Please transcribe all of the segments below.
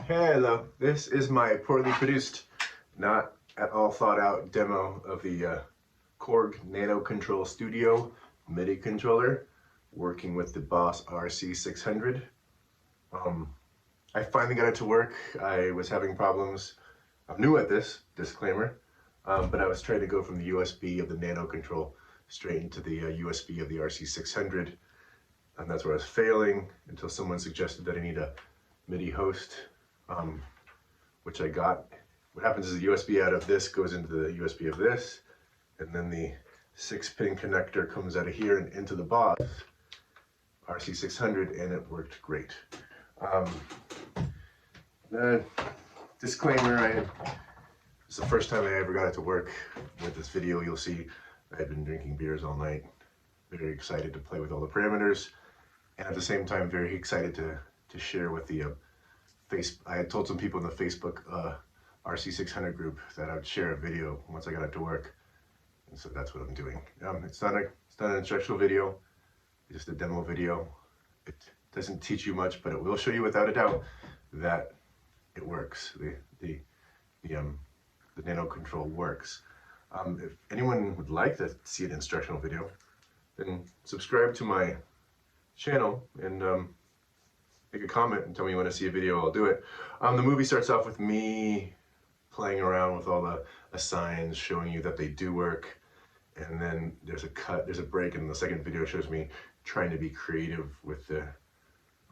Hello, this is my poorly produced, not at all thought out demo of the Korg nanoKONTROL Studio MIDI controller working with the Boss RC-600. I finally got it to work. I was having problems. I'm new at this, disclaimer, but I was trying to go from the USB of the nanoKONTROL straight into the USB of the RC-600, and that's where I was failing until someone suggested that I need a MIDI host, which I got. What happens is the USB out of this goes into the USB of this, and then the 6-pin connector comes out of here and into the Boss RC-600, and it worked great. Disclaimer, it's the first time I ever got it to work. With this video, you'll see I had been drinking beers all night, very excited to play with all the parameters, and at the same time very excited to share with the I had told some people in the Facebook RC-600 group that I'd share a video once I got it to work, and so that's what I'm doing. It's not an instructional video, it's just a demo video. It doesn't teach you much, but it will show you without a doubt that it works. The nanoKONTROL works. If anyone would like to see an instructional video, then subscribe to my channel and make a comment and tell me you want to see a video. I'll do it. The movie starts off with me playing around with all the signs, showing you that they do work, and then there's a break, and the second video shows me trying to be creative with the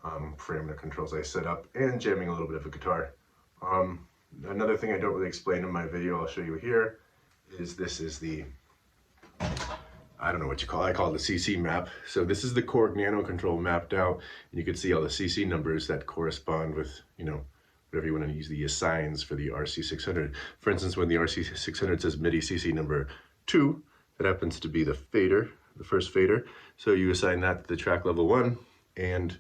parameter controls I set up and jamming a little bit of a guitar. Another thing I don't really explain in my video, I'll show you here, is this is the, I don't know what you call it, I call it the CC map. So this is the Korg nanoKONTROL mapped out, and you can see all the CC numbers that correspond with, whatever you want to use the assigns for the RC-600. For instance, when the RC-600 says MIDI CC number 2, that happens to be the fader, the first fader. So you assign that to the track level 1, and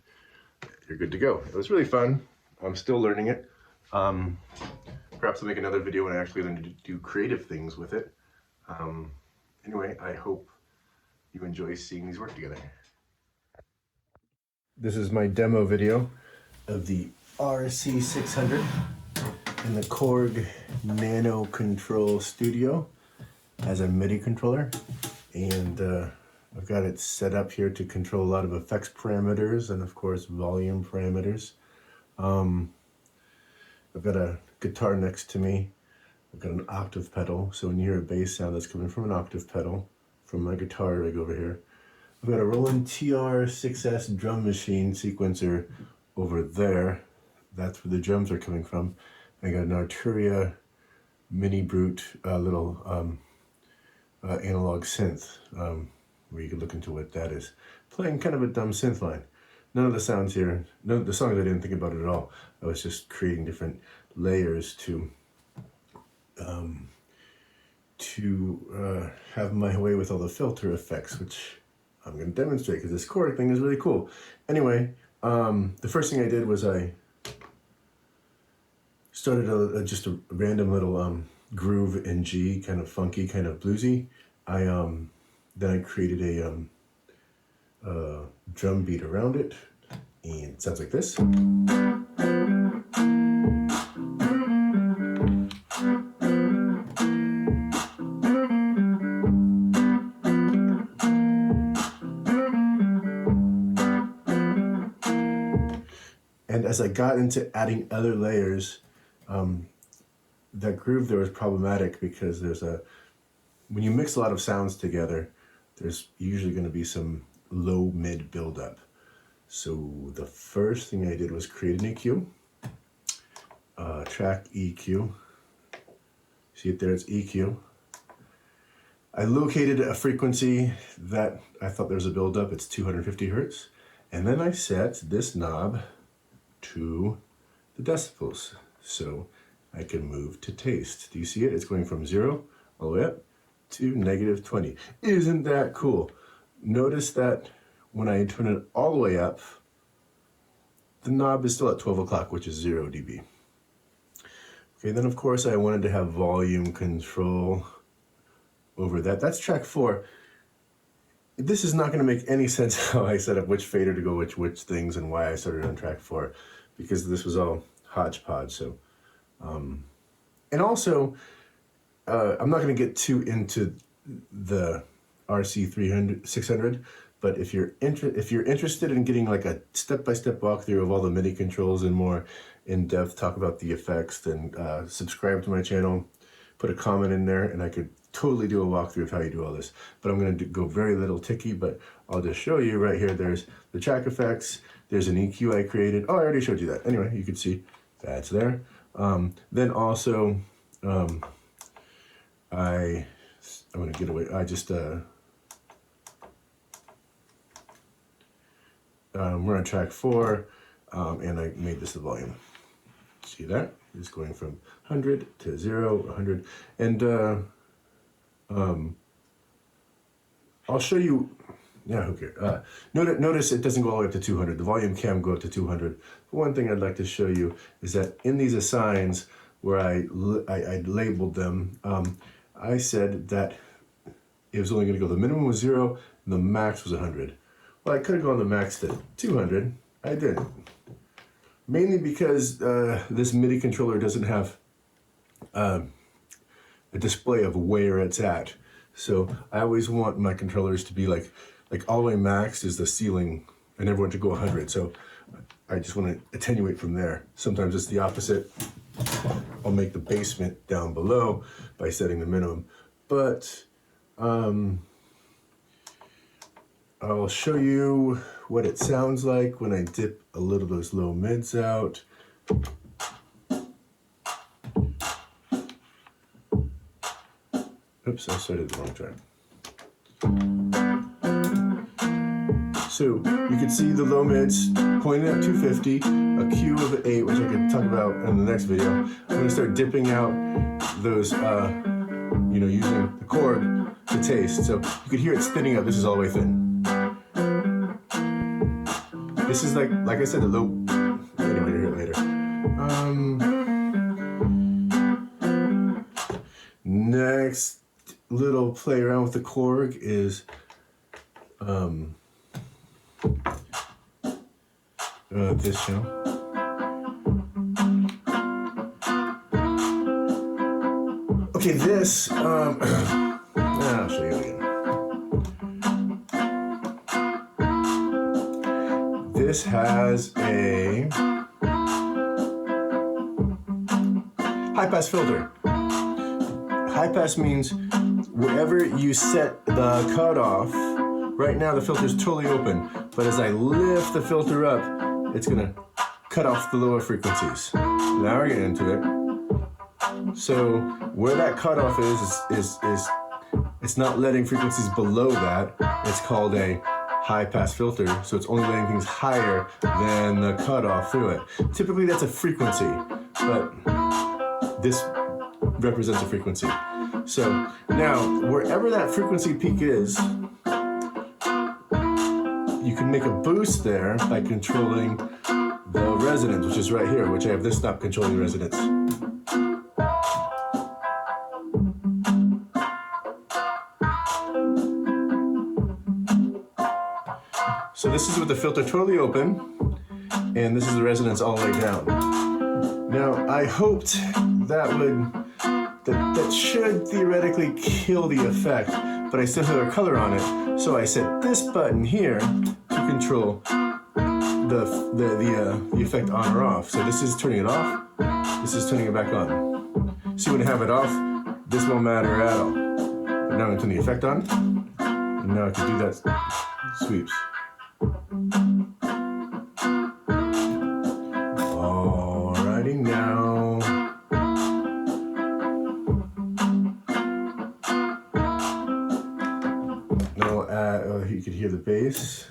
you're good to go. It was really fun. I'm still learning it. Perhaps I'll make another video when I actually learn to do creative things with it. Anyway, I hope you enjoy seeing these work together. This is my demo video of the RC-600 and the Korg nanoKONTROL Studio as a MIDI controller, and I've got it set up here to control a lot of effects parameters and of course volume parameters. I've got a guitar next to me. I've got an octave pedal, so when you hear a bass sound, that's coming from an octave pedal from my guitar rig over here. I've got a Roland TR-6S drum machine sequencer over there. That's where the drums are coming from. I got an Arturia Mini Brute little analog synth, where you can look into what that is. Playing kind of a dumb synth line. None of the sounds here, none of the songs I didn't think about it at all. I was just creating different layers to have my way with all the filter effects, which I'm going to demonstrate because this Korg thing is really cool. Anyway, the first thing I did was I started just a random little groove in G, kind of funky, kind of bluesy. Then I created a drum beat around it, and it sounds like this. And as I got into adding other layers, that groove there was problematic because when you mix a lot of sounds together, there's usually going to be some low-mid buildup. So the first thing I did was create an EQ, track EQ. See it there, it's EQ. I located a frequency that I thought there was a buildup, it's 250 hertz. And then I set this knob to the decibels, so I can move to taste. Do you see it? It's going from 0 all the way up to -20. Isn't that cool? Notice that when I turn it all the way up, the knob is still at 12 o'clock, which is 0 dB. Okay, then of course I wanted to have volume control over that. That's track 4. This is not going to make any sense how I set up which fader to go which things and why I started on track 4, because this was all hodgepodge. So, and also, I'm not going to get too into the RC-600, but if you're interested in getting like a step-by-step walkthrough of all the MIDI controls and more in-depth talk about the effects, then subscribe to my channel, put a comment in there, and I could totally do a walkthrough of how you do all this. But I'm going to go very little ticky, but I'll just show you right here. There's the track effects. There's an EQ I created. Oh, I already showed you that. Anyway, you can see that's there. Then also, I'm going to get away. I just, we're on track 4, and I made this the volume. See that? It's going from 100 to 0, 100. And I'll show you, yeah, who cares? Notice it doesn't go all the way up to 200. The volume can go up to 200. One thing I'd like to show you is that in these assigns where I labeled them, I said that it was only going to go, the minimum was 0, and the max was 100. Well, I could have gone the max to 200. I didn't. Mainly because this MIDI controller doesn't have a display of where it's at. So I always want my controllers to be like all the way maxed is the ceiling and everyone to go 100. So I just want to attenuate from there. Sometimes it's the opposite. I'll make the basement down below by setting the minimum. But I'll show you what it sounds like when I dip a little of those low mids out. Oops, I started the wrong track. So you can see the low mids pointing at 250, a Q of 8, which I can talk about in the next video. I'm going to start dipping out those, using the Korg to taste. So you can hear it spinning up. This is all the way thin. This is like I said, the low. Anyway, you'll hear it later. Next little play around with the Korg is this channel. Okay, this I'll show you again. This has a high-pass filter. High-pass means wherever you set the cutoff, right now the filter is totally open, but as I lift the filter up, it's going to cut off the lower frequencies. Now we're getting into it. So where that cutoff is it's not letting frequencies below that. It's called a high-pass filter, so it's only letting things higher than the cutoff through it. Typically that's a frequency, but this represents a frequency. So now, wherever that frequency peak is, you can make a boost there by controlling the resonance, which is right here, which I have this knob controlling the resonance. So this is with the filter totally open, and this is the resonance all the way down. Now, I hoped that should theoretically kill the effect, but I still have a color on it. So I set this button here to control the effect on or off. So this is turning it off, this is turning it back on. See, when I have it off, this won't matter at all. But now I'm going to turn the effect on, and now I can do that sweeps. Alrighty now. You can hear the bass.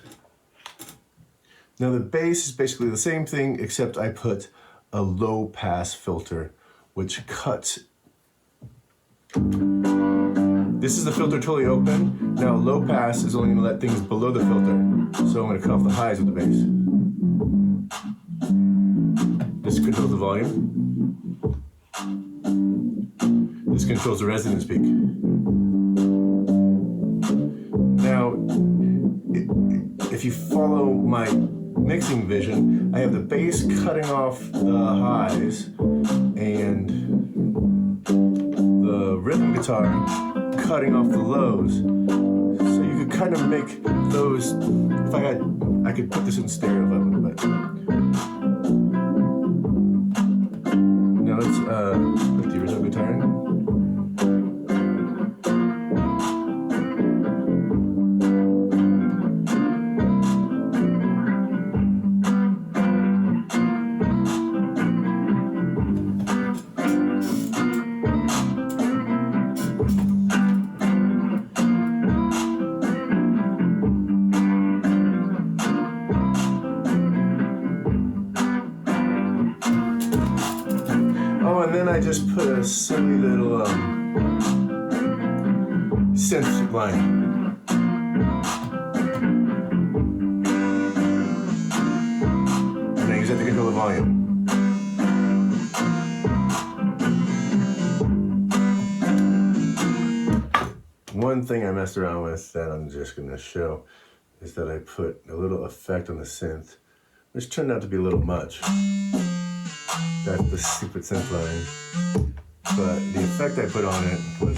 Now the bass is basically the same thing, except I put a low pass filter, which cuts. This is the filter totally open. Now low pass is only going to let things below the filter. So I'm going to cut off the highs with the bass. This controls the volume. This controls the resonance peak. Now, if you follow my mixing vision, I have the bass cutting off the highs and the rhythm guitar cutting off the lows. So you could kind of make those, if I had, I could put this in stereo if I wanted, but now let's put the original guitar in. And then I just put a silly little synth line. And I use that to control the volume. One thing I messed around with that I'm just going to show is that I put a little effect on the synth, which turned out to be a little much. That's the stupid synth line. But the effect I put on it was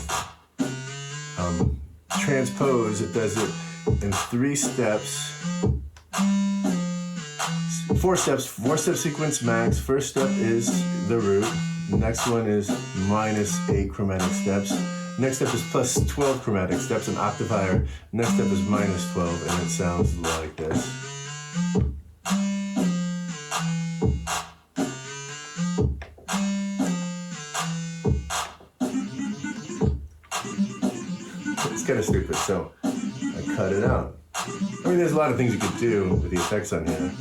transpose. It does it in 3 steps. 4 steps, 4-step sequence max. First step is the root. The next one is -8 chromatic steps. Next step is +12 chromatic steps, an octave higher. Next step is -12, and it sounds like this. It's kind of stupid, so I cut it out. I mean, there's a lot of things you could do with the effects on here,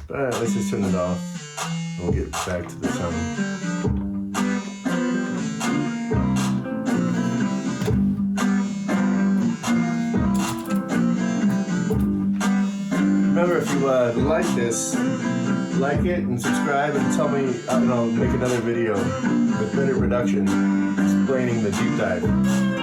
but let's just turn it off, and we'll get back to the sound. Remember, if you like this, like it and subscribe and tell me, and I'll make another video with better production explaining the deep dive.